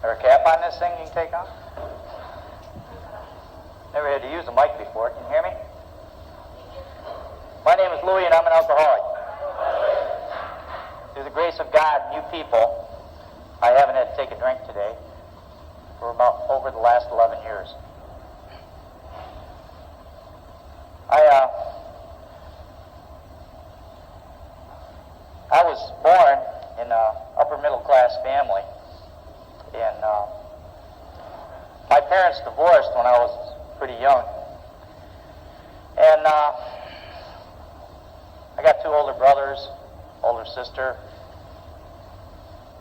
there a cap on this thing you can take off? Never had to use a mic before. Can you hear me? My name is Louie, and I'm an alcoholic. Through the grace of God and you people, I haven't had to take a drink today for about over the last 11 years. I was born in an upper middle class family, and my parents divorced when I was pretty young, and I got two older brothers, older sister,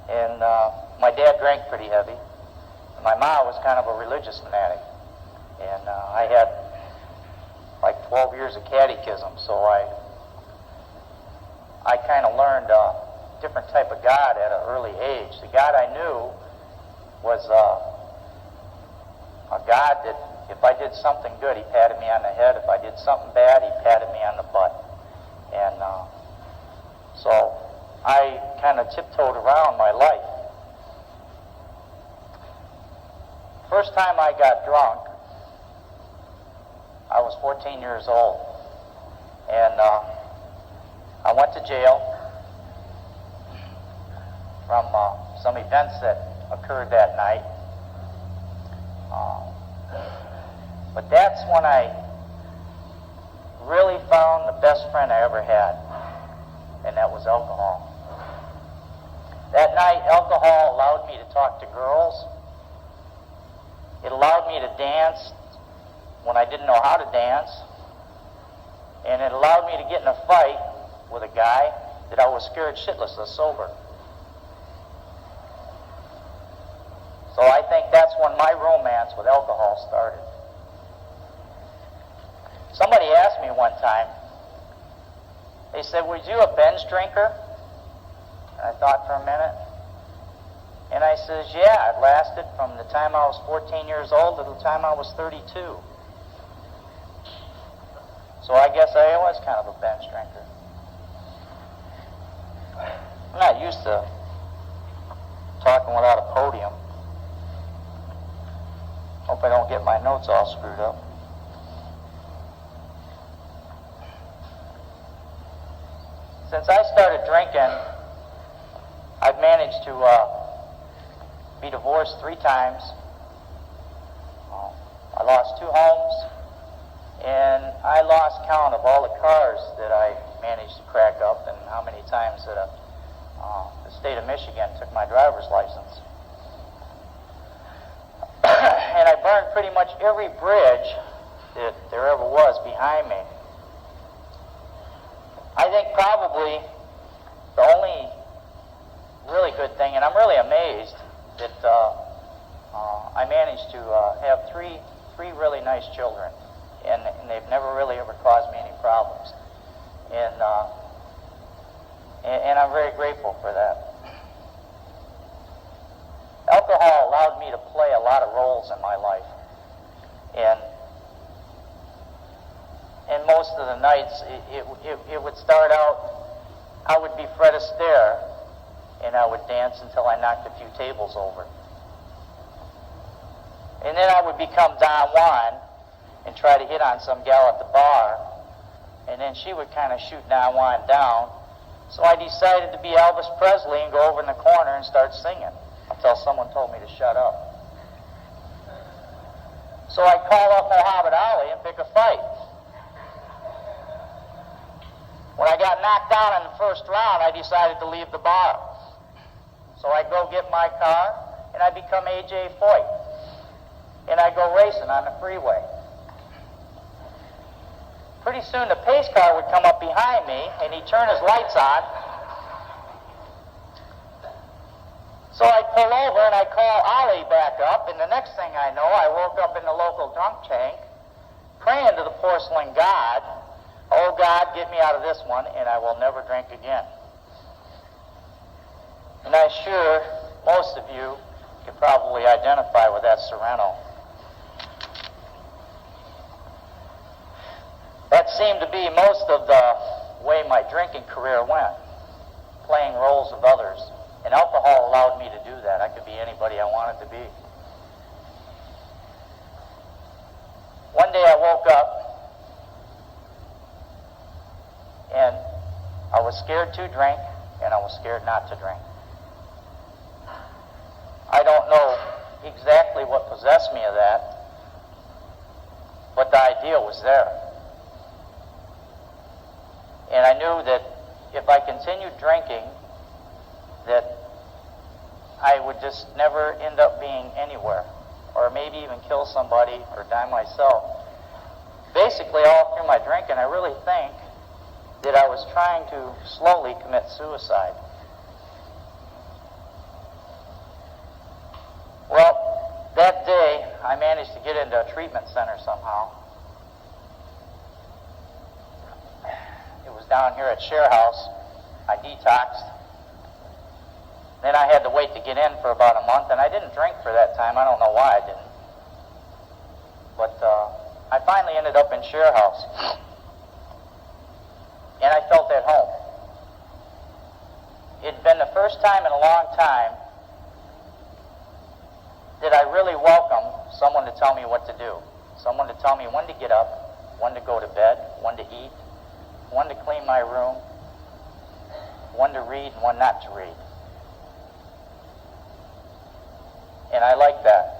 and my dad drank pretty heavy, and my mom was kind of a religious fanatic, and I had like 12 years of catechism, so I kind of learned a different type of God at an early age. The God I knew was a God that if I did something good, he patted me on the head. If I did something bad, he patted me on the butt. And so I kind of tiptoed around my life. First time I got drunk, I was 14 years old. And I went to jail from some events that occurred that night. But that's when I really found the best friend I ever had, and that was alcohol. That night, alcohol allowed me to talk to girls. It allowed me to dance when I didn't know how to dance. And it allowed me to get in a fight with a guy that I was scared shitless of sober. So I think that's when my romance with alcohol started. Somebody asked me one time, they said, "Was you a binge drinker?" And I thought for a minute. And I says, "Yeah, it lasted from the time I was 14 years old to the time I was 32. So I guess I was kind of a binge drinker. I'm not used to talking without a podium. Hope I don't get my notes all screwed up. Since I started drinking, I've managed to be divorced 3 times. I lost 2 homes, and I lost count of all the cars that I managed to crack up and how many times that the state of Michigan took my driver's license. And I burned pretty much every bridge that there ever was behind me. I think probably the only really good thing, and I'm really amazed that I managed to have three really nice children, and they've never really ever caused me any problems, and I'm very grateful for that. Alcohol allowed me to play a lot of roles in my life, and most of the nights it would start out, I would be Fred Astaire, and I would dance until I knocked a few tables over. And then I would become Don Juan and try to hit on some gal at the bar, and then she would kind of shoot Don Juan down. So I decided to be Elvis Presley and go over in the corner and start singing until someone told me to shut up. So I'd call up Muhammad Ali and pick a fight. When I got knocked down in the first round, I decided to leave the bar. So I'd go get my car, and I'd become A.J. Foyt. And I'd go racing on the freeway. Pretty soon the pace car would come up behind me, and he'd turn his lights on. So I'd pull over, and I'd call Ali back up, and the next thing I know, I woke up in the local drunk tank, praying to the porcelain god, "Oh God, get me out of this one, and I will never drink again." And I'm sure most of you can probably identify with that Sorrento. That seemed to be most of the way my drinking career went, playing roles of others. And And alcohol allowed me to do that. I could be anybody I wanted to be. One day I woke up and I was scared to drink and I was scared not to drink. I don't know exactly what possessed me of that, but the idea was there. And I knew that if I continued drinking, that I would just never end up being anywhere, or maybe even kill somebody or die myself. Basically, all through my drinking, I really think that I was trying to slowly commit suicide. Well, that day, I managed to get into a treatment center somehow. It was down here at Share House. I detoxed. Then I had to wait to get in for about a month, and I didn't drink for that time. I don't know why I didn't. But I finally ended up in Share House. And I felt at home. It'd been the first time in a long time that I really welcomed someone to tell me what to do. Someone to tell me when to get up, when to go to bed, when to eat, when to clean my room, when to read and when not to read. And I liked that.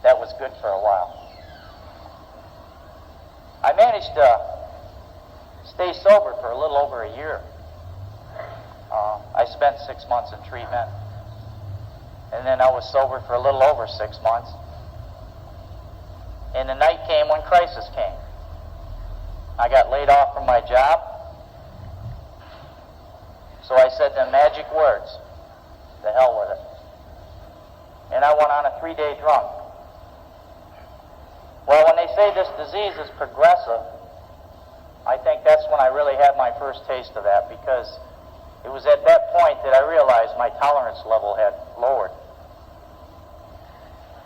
That was good for a while. I managed to stay sober for a little over a year. I spent 6 months in treatment, and then I was sober for a little over 6 months. And the night came when crisis came. I got laid off from my job, so I said the magic words, "The hell with it." And I went on a 3-day drunk. Well, when they say this disease is progressive, I think that's when I really had my first taste of that, because it was at that point that I realized my tolerance level had lowered.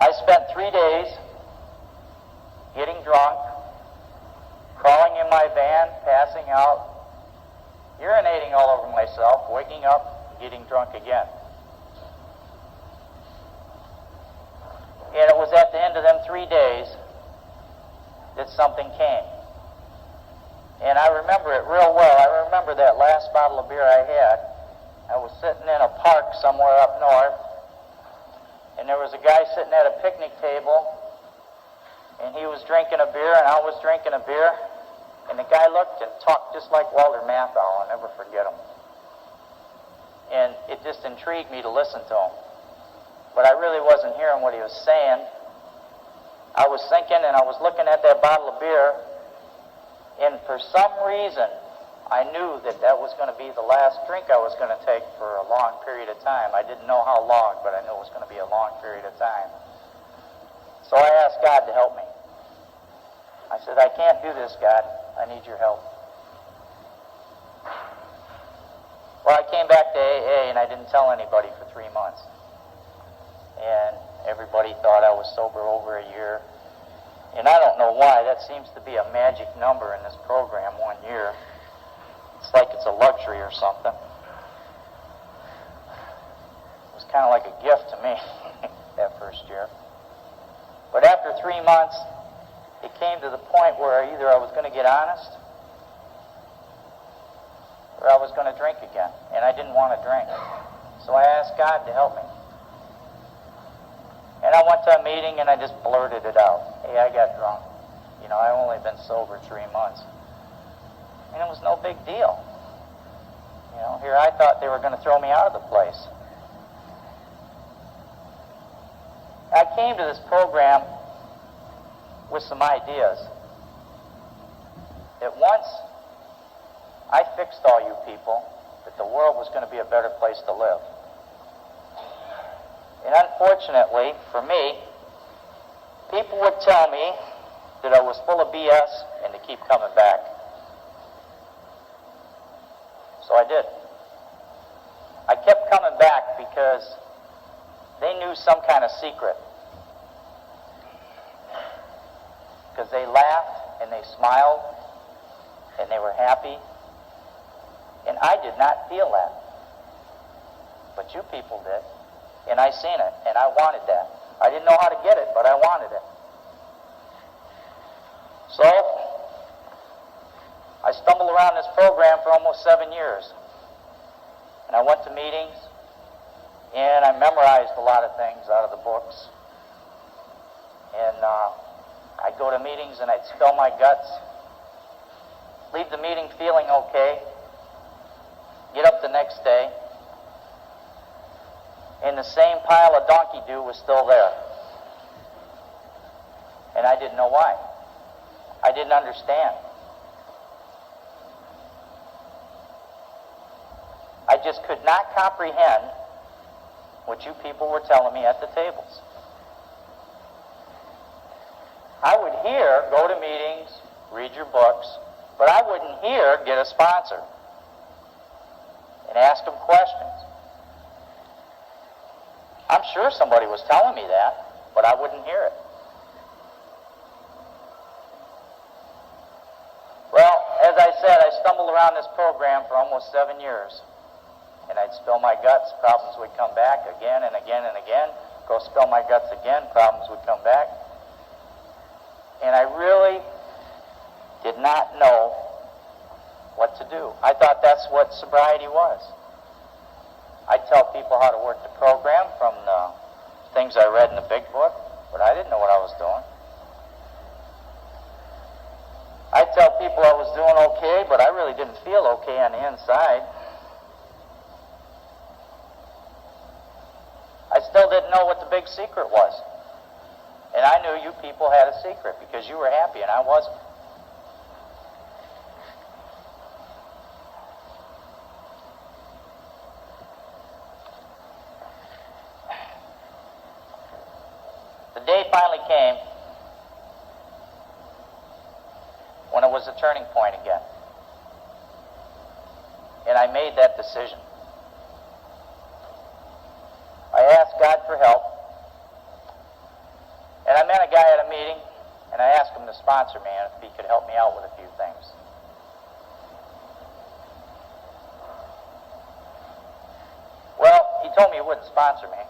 I spent 3 days getting drunk, crawling in my van, passing out, urinating all over myself, waking up, getting drunk again. And it was at the end of them 3 days that something came. And I remember it real well. I remember that last bottle of beer I had. I was sitting in a park somewhere up north, and there was a guy sitting at a picnic table, and he was drinking a beer, and I was drinking a beer, and the guy looked and talked just like Walter Matthau. I'll never forget him. And it just intrigued me to listen to him. But I really wasn't hearing what he was saying. I was thinking, and I was looking at that bottle of beer, and for some reason, I knew that that was going to be the last drink I was going to take for a long period of time. I didn't know how long, but I knew it was going to be a long period of time. So I asked God to help me. I said, "I can't do this, God. I need your help." Well, I came back to AA, and I didn't tell anybody for 3 months. And everybody thought I was sober over a year. And I don't know why. That seems to be a magic number in this program, 1 year. It's like it's a luxury or something. It was kind of like a gift to me that first year. But after 3 months, it came to the point where either I was going to get honest or I was going to drink again. And I didn't want to drink. So I asked God to help me. And I went to a meeting and I just blurted it out. "Hey, I got drunk. You know, I've only been sober 3 months." And it was no big deal. You know, here I thought they were going to throw me out of the place. I came to this program with some ideas. That once I fixed all you people, that the world was going to be a better place to live. And unfortunately, for me, people would tell me that I was full of BS and to keep coming back. So I did. I kept coming back because they knew some kind of secret. Because they laughed and they smiled and they were happy. And I did not feel that. but you people did. And I seen it, and I wanted that. I didn't know how to get it, but I wanted it. So, I stumbled around this program for almost 7 years. And I went to meetings, and I memorized a lot of things out of the books. And I'd go to meetings, and I'd spill my guts, leave the meeting feeling okay, get up the next day, and the same pile of donkey dew was still there. And I didn't know why. I didn't understand. I just could not comprehend what you people were telling me at the tables. I would hear, go to meetings, read your books, but I wouldn't hear, get a sponsor and ask them questions. I'm sure somebody was telling me that, but I wouldn't hear it. Well, as I said, I stumbled around this program for almost 7 years. And I'd spill my guts, problems would come back again and again and again. Go spill my guts again, problems would come back. And I really did not know what to do. I thought that's what sobriety was. I'd tell people how to work the program from the things I read in the big book, but I didn't know what I was doing. I'd tell people I was doing okay, but I really didn't feel okay on the inside. I still didn't know what the big secret was. And I knew you people had a secret because you were happy and I wasn't. The day finally came when it was a turning point again. And I made that decision. I asked God for help. And I met a guy at a meeting, and I asked him to sponsor me and if he could help me out with a few things. Well, he told me he wouldn't sponsor me.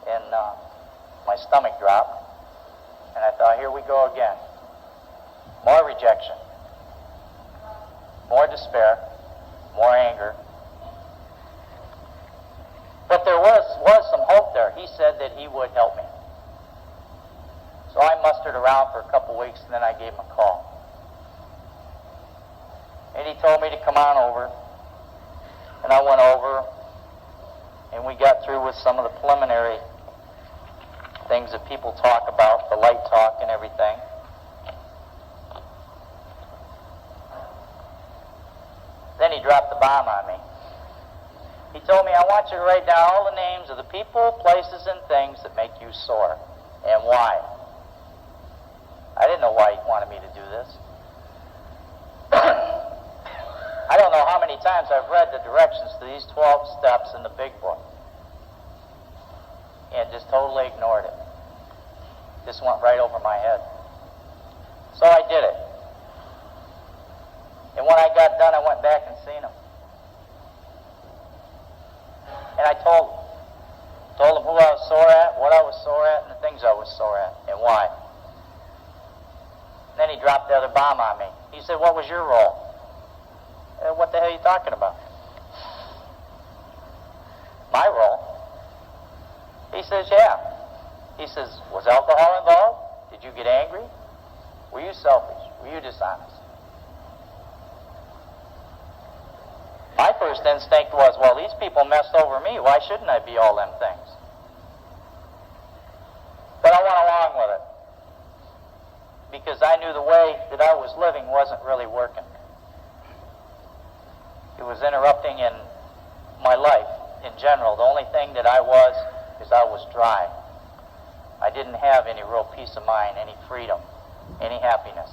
And my stomach dropped. And I thought, here we go again. More rejection. More despair. More anger. But there was some hope there. He said that he would help me. So I mustered around for a couple weeks, and then I gave him a call. And he told me to come on over. And I went over, and we got through with some of the preliminary things that people talk about, the light talk and everything. Then he dropped the bomb on me. He told me, I want you to write down all the names of the people, places, and things that make you sore, and why. I didn't know why he wanted me to do this. I don't know how many times I've read the directions to these 12 steps in the big book, and just totally ignored it. Just went right over my head. So I did it. And when I got done, I went back and seen him. And I told him who I was sore at, what I was sore at, and the things I was sore at, and why. And then he dropped the other bomb on me. He said, what was your role? What the hell are you talking about? My role? He says, yeah. He says, was alcohol involved? Did you get angry? Were you selfish? Were you dishonest? My first instinct was, well, these people messed over me. Why shouldn't I be all them things? But I went along with it because I knew the way that I was living wasn't really working. It was interrupting in my life in general. The only thing that I was is I was dry. I didn't have any real peace of mind, any freedom, any happiness.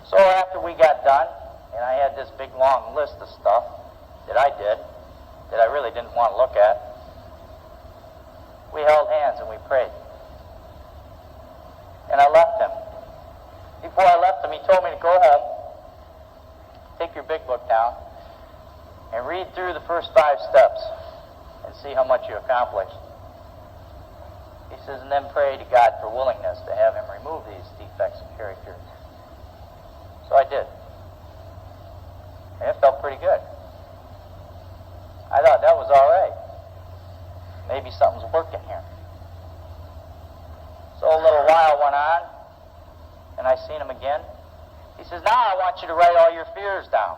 So after we got done, and I had this big long list of stuff that I did that I really didn't want to look at, we held hands and we prayed. And I left him. Before I left him, he told me to go home, take your big book down, says, and then pray to God for willingness to have him remove these defects of character. So I did. And it felt pretty good. I thought that was all right. Maybe something's working here. So a little while went on, and I seen him again. He says, now I want you to write all your fears down.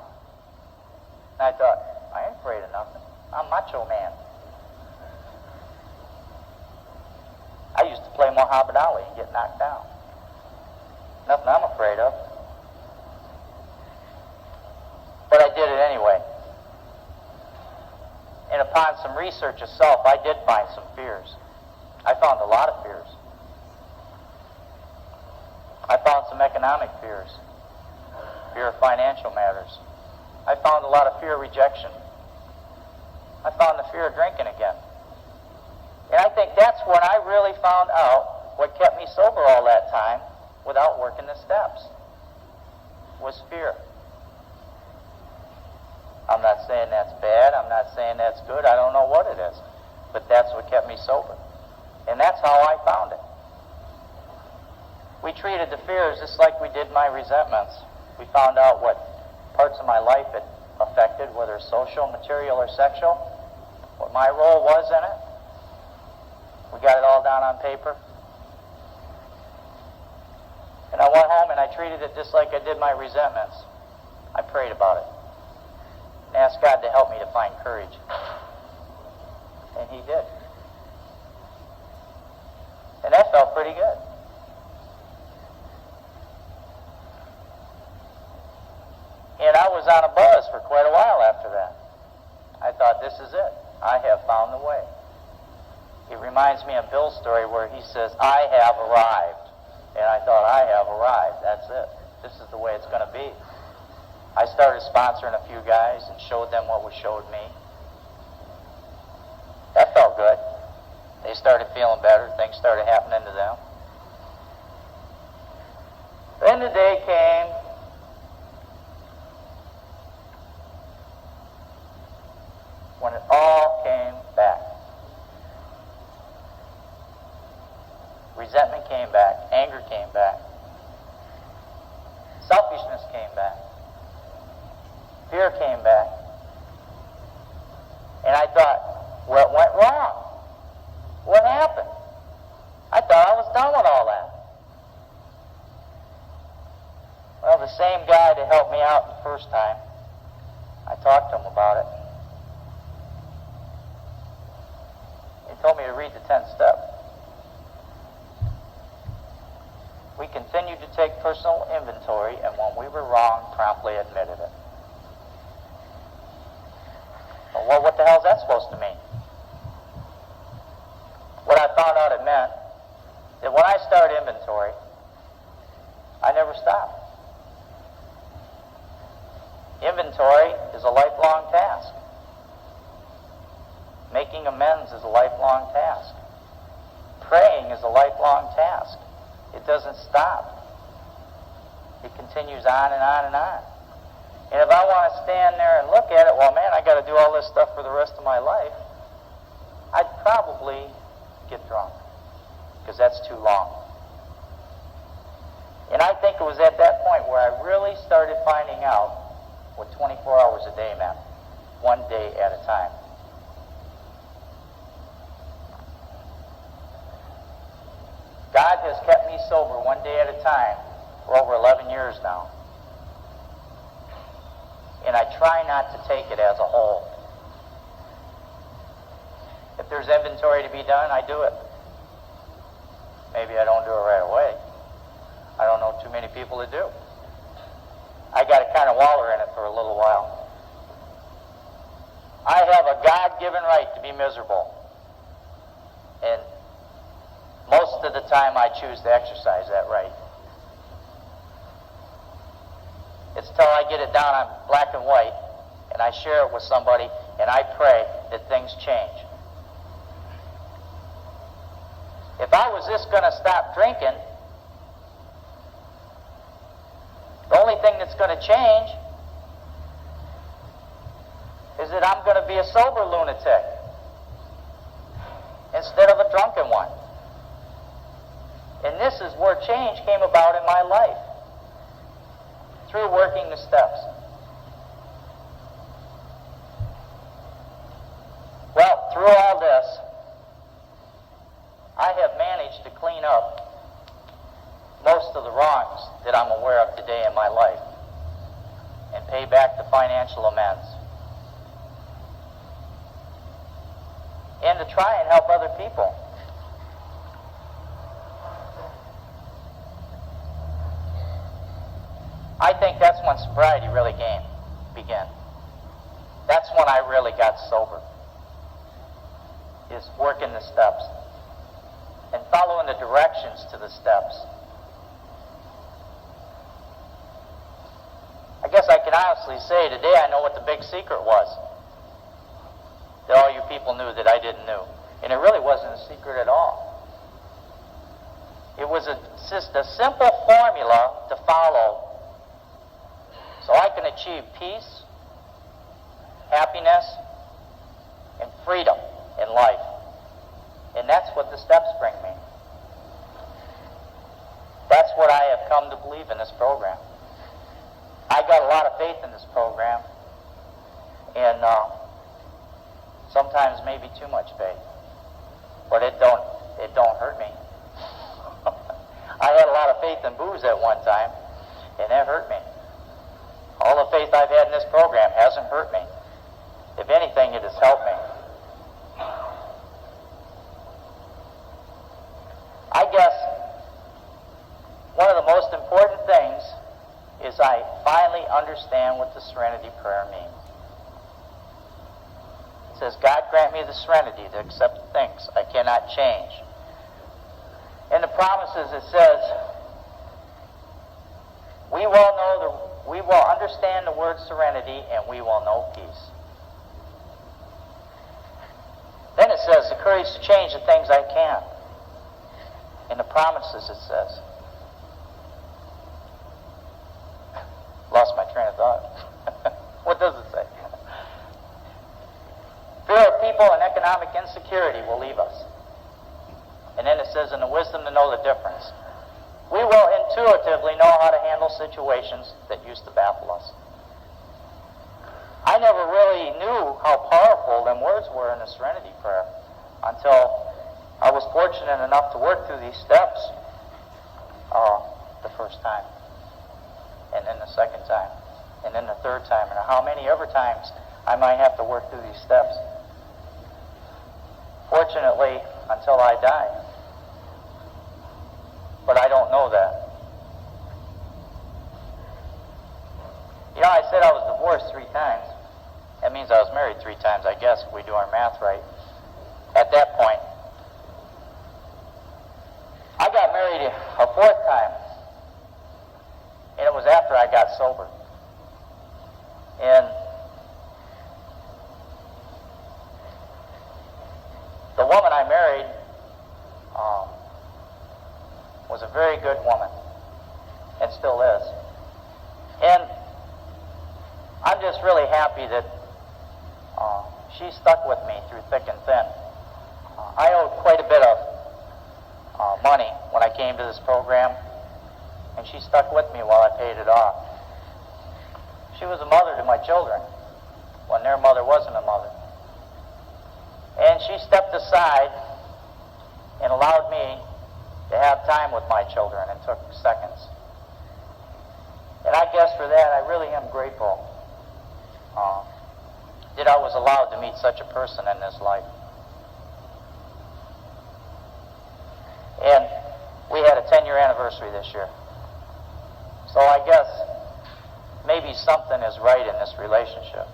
And I thought, I ain't afraid of nothing. I'm Macho Man. I used to play Muhammad Ali and get knocked down. Nothing I'm afraid of. But I did it anyway. And upon some research of self, I did find some fears. I found a lot of fears. I found some economic fears. Fear of financial matters. I found a lot of fear of rejection. I found the fear of drinking again. And I think that's when I really found out what kept me sober all that time without working the steps, was fear. I'm not saying that's bad. I'm not saying that's good. I don't know what it is. But that's what kept me sober. And that's how I found it. We treated the fears just like we did my resentments. We found out what parts of my life it affected, whether social, material, or sexual, what my role was in it. We got it all down on paper. And I went home and I treated it just like I did my resentments. I prayed about it. And asked God to help me to find courage. And he did. And that felt pretty good. And I was on a buzz for quite a while after that. I thought, this is it. I have found the way. It reminds me of Bill's story where he says, I have arrived. And I thought, I have arrived. That's it. This is the way it's going to be. I started sponsoring a few guys and showed them what was showed me. That felt good. They started feeling better. Things started happening to them. Then the day came when it all came back. Resentment came back. Anger came back. Selfishness came back. Fear came back. And I thought, what went wrong? What happened? I thought I was done with all that. Well, the same guy that helped me out the first time, I talked to him about it. He told me to read the 10th step. We continued to take personal inventory, and when we were wrong, promptly admitted it. Well, what the hell is that supposed to mean? What I found out it meant that when I start inventory, I never stop. Inventory is a lifelong task. Making amends is a lifelong task. Praying is a lifelong task. It doesn't stop. It continues on and on and on. And if I want to stand there and look at it, well, man, I got to do all this stuff for the rest of my life, I'd probably get drunk, because that's too long. And I think it was at that point where I really started finding out what 24 hours a day meant, one day at a time. God has kept me sober one day at a time for over 11 years now. And I try not to take it as a whole. If there's inventory to be done, I do it. Maybe I don't do it right away. I don't know too many people that do. I got to kind of waller in it for a little while. I have a God-given right to be miserable. And most of the time I choose to exercise that right. It's till I get it down on black and white, and I share it with somebody, and I pray that things change. If I was just going to stop drinking, the only thing that's going to change is that I'm going to be a sober lunatic instead of a drunken one. this is where change came about in my life, through working the steps. Well, through all this, I have managed to clean up most of the wrongs that I'm aware of today in my life and pay back the financial amends. And to try and help other people. I think that's when sobriety really began. That's when I really got sober, is working the steps and following the directions to the steps. I guess I can honestly say today I know what the big secret was that all you people knew that I didn't know. And it really wasn't a secret at all. It was just a simple formula to follow so I can achieve peace, happiness, and freedom in life. And that's what the steps bring me. That's what I have come to believe in this program. I got a lot of faith in this program, and sometimes maybe too much faith, but it don't hurt me. I had a lot of faith in booze at one time, and that hurt me. All the faith I've had in this program hasn't hurt me. If anything, it has helped me. I guess one of the most important things is I finally understand what the serenity prayer means. It says, God grant me the serenity to accept the things I cannot change. In the promises it says, we will understand the word serenity and we will know peace. Then it says, the courage to change the things I can. In the promises it says, lost my train of thought. What does it say? Fear of people and economic insecurity will leave us. And then it says, in the wisdom to know the difference. We will intuitively know how to handle situations that used to baffle us. I never really knew how powerful them words were in the Serenity Prayer until I was fortunate enough to work through these steps the first time, and then the second time, and then the third time, and how many other times I might have to work through these steps. Fortunately, until I die. But I don't know that. You know, I said I was divorced 3 times. That means I was married 3 times, I guess, if we do our math right. At that point, I got married a 4th time, and it was after I got sober. And the woman I married was a very good woman, and still is. And I'm just really happy that she stuck with me through thick and thin. I owed quite a bit of money when I came to this program, and she stuck with me while I paid it off. She was a mother to my children when their mother wasn't a mother. And she stepped aside and allowed me to have time with my children and took seconds. And I guess for that, I really am grateful that I was allowed to meet such a person in this life. And we had a 10-year anniversary this year. So I guess maybe something is right in this relationship.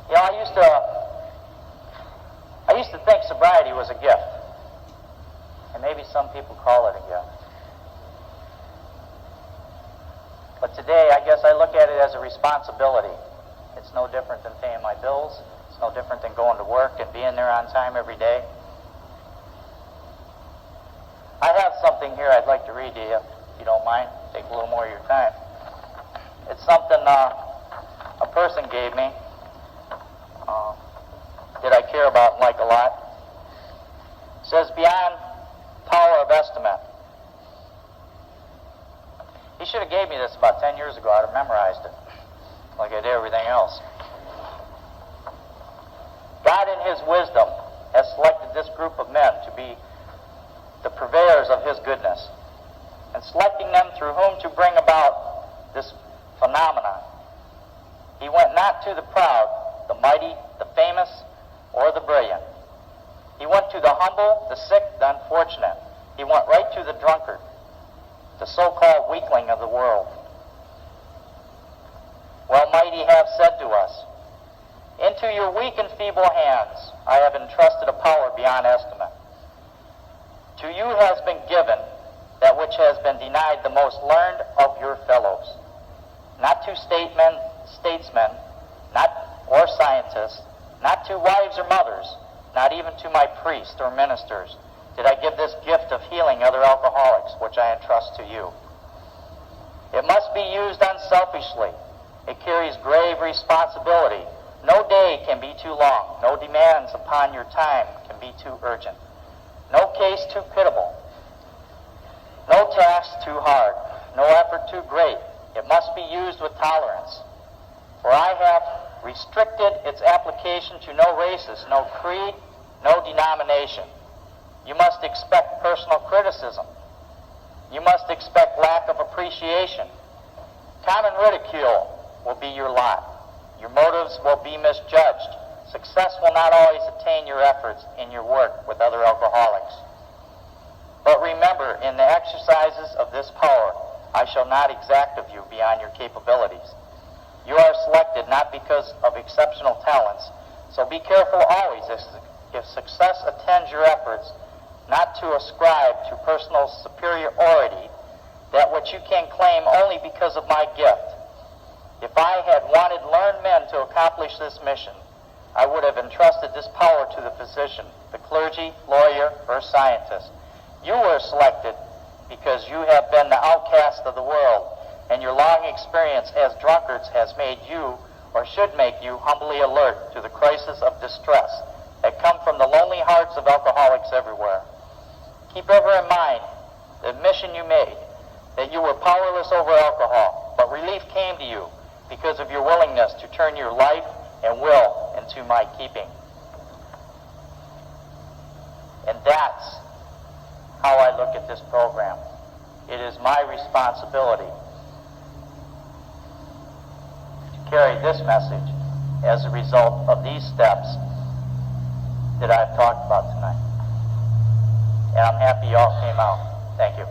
You know, I used to think sobriety was a gift. And maybe some people call it a gift. But today, I guess I look at it as a responsibility. It's no different than paying my bills. It's no different than going to work and being there on time every day. I have something here I'd like to read to you, if you don't mind. Take a little more of your time. It's something a person gave me that I care about and like a lot. It says, beyond Power of estimate. He should have gave me this about 10 years ago. I'd have memorized it, like I did everything else. God in his wisdom has selected this group of men to be the purveyors of his goodness, and selecting them through whom to bring about this phenomenon. He went not to the proud, the mighty, the famous, or the brilliant. He went to the humble, the sick, the unfortunate. He went right to the drunkard, the so-called weakling of the world. Well, mighty have said to us, into your weak and feeble hands I have entrusted a power beyond estimate. To you has been given that which has been denied the most learned of your fellows. Not to statesmen, or scientists, not to wives or mothers, not even to my priests or ministers, did I give this gift of healing other alcoholics, which I entrust to you. It must be used unselfishly. It carries grave responsibility. No day can be too long. No demands upon your time can be too urgent. No case too pitiable. No task too hard. No effort too great. It must be used with tolerance. For I have restricted its application to no races, no creed, no denomination. You must expect personal criticism. You must expect lack of appreciation. Common ridicule will be your lot. Your motives will be misjudged. Success will not always attain your efforts in your work with other alcoholics. But remember, in the exercises of this power, I shall not exact of you beyond your capabilities. You are selected not because of exceptional talents, so be careful always if success attends your efforts, not to ascribe to personal superiority that which you can claim only because of my gift. If I had wanted learned men to accomplish this mission, I would have entrusted this power to the physician, the clergy, lawyer, or scientist. You were selected because you have been the outcast of the world, and your long experience as drunkards has made you, or should make you, humbly alert to the crisis of distress that come from the lonely hearts of alcoholics everywhere. Keep ever in mind the admission you made, that you were powerless over alcohol, but relief came to you because of your willingness to turn your life and will into my keeping. And that's how I look at this program. It is my responsibility to carry this message as a result of these steps that I've talked about tonight. And I'm happy you all came out. Thank you.